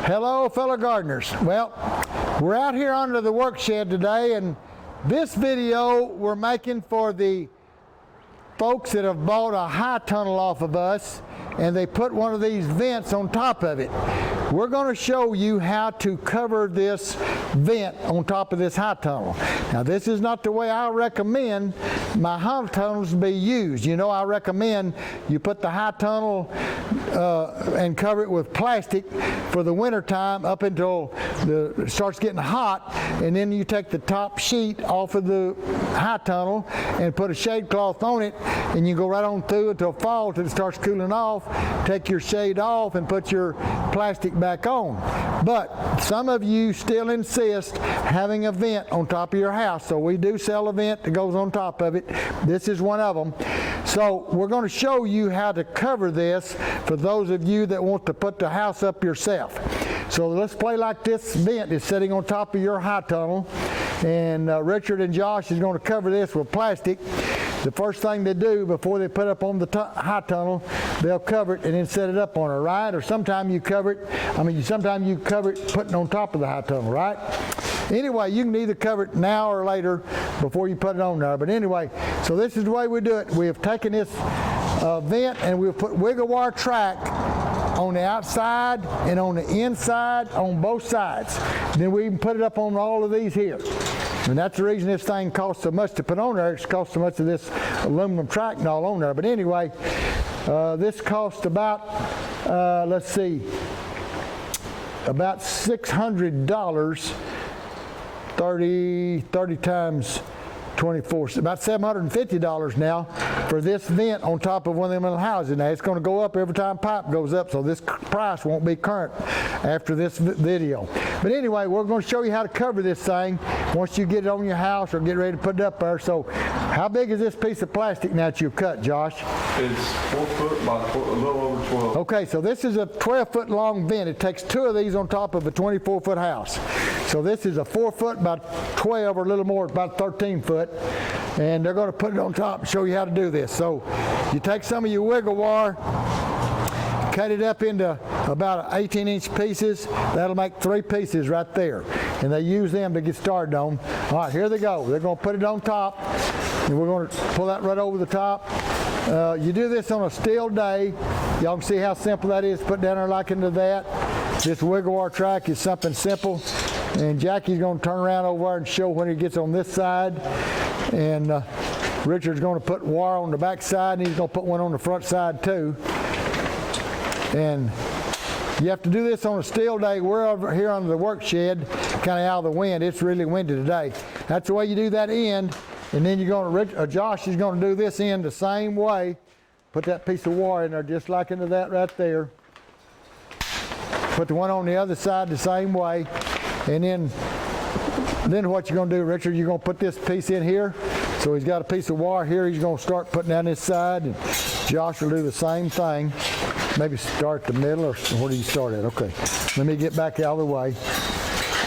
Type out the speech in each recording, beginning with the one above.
Hello, fellow gardeners. Well, we're out here under the work shed today, and this video we're making for the folks that have bought a high tunnel off of us, and they put one of these vents on top of it. We're going to show you how to cover this vent on top of this high tunnel. Now, this is not the way I recommend my high tunnels be used. You know, I recommend you put the high tunnel and cover it with plastic for the winter time up until it starts getting hot, and then you take the top sheet off of the high tunnel and put a shade cloth on it, and you go right on through until fall till it starts cooling off. Take your shade off and put your plastic back on. But some of you still insist having a vent on top of your house, so we do sell a vent that goes on top of it. This is one of them. So we're going to show you how to cover this for those of you that want to put the house up yourself. So let's play like this vent is sitting on top of your high tunnel, and Richard and Josh is going to cover this with plastic. The first thing they do before they put up on the high tunnel, they'll cover it and then set it up on it, right? Or sometimes you cover it, sometimes you cover it putting on top of the high tunnel, right? Anyway, you can either cover it now or later before you put it on there. But anyway, so this is the way we do it. We have taken this vent and we've put wiggle wire track on the outside and on the inside on both sides. Then we even put it up on all of these here. And that's the reason this thing costs so much to put on there. It's cost so much of this aluminum track and all on there. But anyway, this cost about, let's see, about $600, 30 times 24, about $750 now for this vent on top of one of them little houses. Now it's going to go up every time pipe goes up, so this price won't be current after this video. But anyway, we're going to show you how to cover this thing once you get it on your house or get ready to put it up there. So how big is this piece of plastic now that you've cut, Josh? It's 4 foot by a little over 12. Okay, so this is a 12-foot long vent. It takes 2 of these on top of a 24-foot house. So this is a 4 foot by 12 or a little more, about 13 foot. And they're going to put it on top and show you how to do this. So you take some of your wiggle wire, cut it up into about 18-inch pieces. That'll make 3 pieces right there. And they use them to get started on. All right, here they go. They're going to put it on top, and we're going to pull that right over the top. You do this on a still day. Y'all can see how simple that is. Put down there like into that. This wiggle wire track is something simple. And Jackie's going to turn around over there and show when he gets on this side. And Richard's going to put wire on the back side, and he's going to put one on the front side too. And you have to do this on a still day. We're over here under the work shed, kind of out of the wind. It's really windy today. That's the way you do that end. And then you're going to, Josh is going to do this end the same way. Put that piece of wire in there just like into that right there. Put the one on the other side the same way. And then what you're going to do, Richard, you're going to put this piece in here. So he's got a piece of wire here. He's going to start putting down this side. And Josh will do the same thing. Maybe start the middle, or where do you start at? Okay. Let me get back out of the way.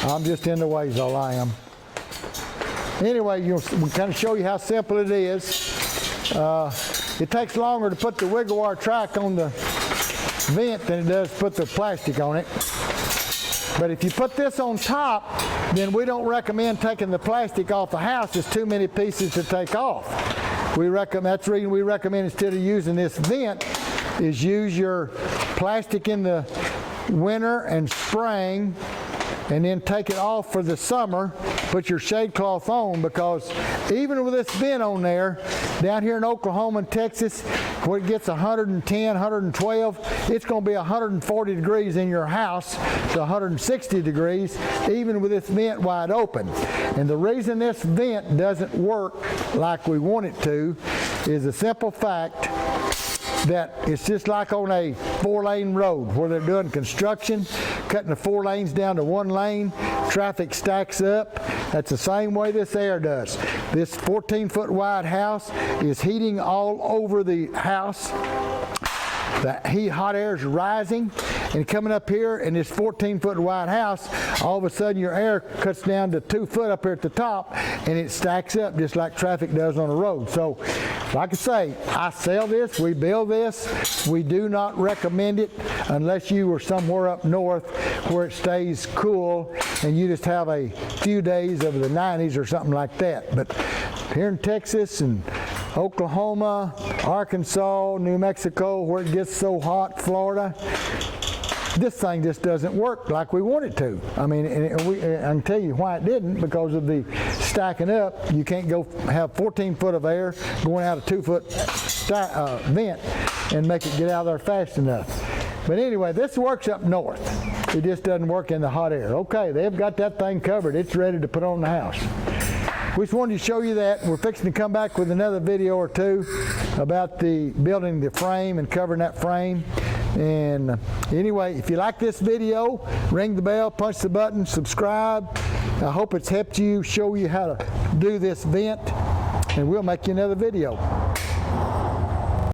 I'm just in the way is all I am. Anyway, we kind of show you how simple it is. It takes longer to put the wiggle wire track on the vent than it does to put the plastic on it. But if you put this on top, then we don't recommend taking the plastic off the house. There's too many pieces to take off. That's the reason we recommend, instead of using this vent, is use your plastic in the winter and spring, and then take it off for the summer. Put your shade cloth on, because even with this vent on there, down here in Oklahoma and Texas, where it gets 110, 112, it's going to be 140 degrees in your house to 160 degrees, even with this vent wide open. And the reason this vent doesn't work like we want it to is the simple fact that it's just like on a 4-lane road where they're doing construction, cutting the 4 lanes down to 1 lane, traffic stacks up. That's the same way this air does. This 14-foot wide house is heating all over the house. The hot air is rising, and coming up here in this 14-foot wide house, all of a sudden your air cuts down to 2 foot up here at the top, and it stacks up just like traffic does on the road. So, like I say, I sell this, we build this. We do not recommend it unless you are somewhere up north where it stays cool and you just have a few days of the 90s or something like that. But here in Texas and Oklahoma, Arkansas, New Mexico, where it gets so hot, Florida, this thing just doesn't work like we want it to. I mean, I can tell you why it didn't, because of the stacking up. You can't go have 14 foot of air going out a 2 foot vent and make it get out of there fast enough. But anyway, this works up north. It just doesn't work in the hot air. Okay, they've got that thing covered. It's ready to put on the house. We just wanted to show you that. We're fixing to come back with another video or two about the building the frame and covering that frame. And anyway, if you like this video, ring the bell, punch the button, subscribe. I hope it's helped you, show you how to do this vent, and we'll make you another video.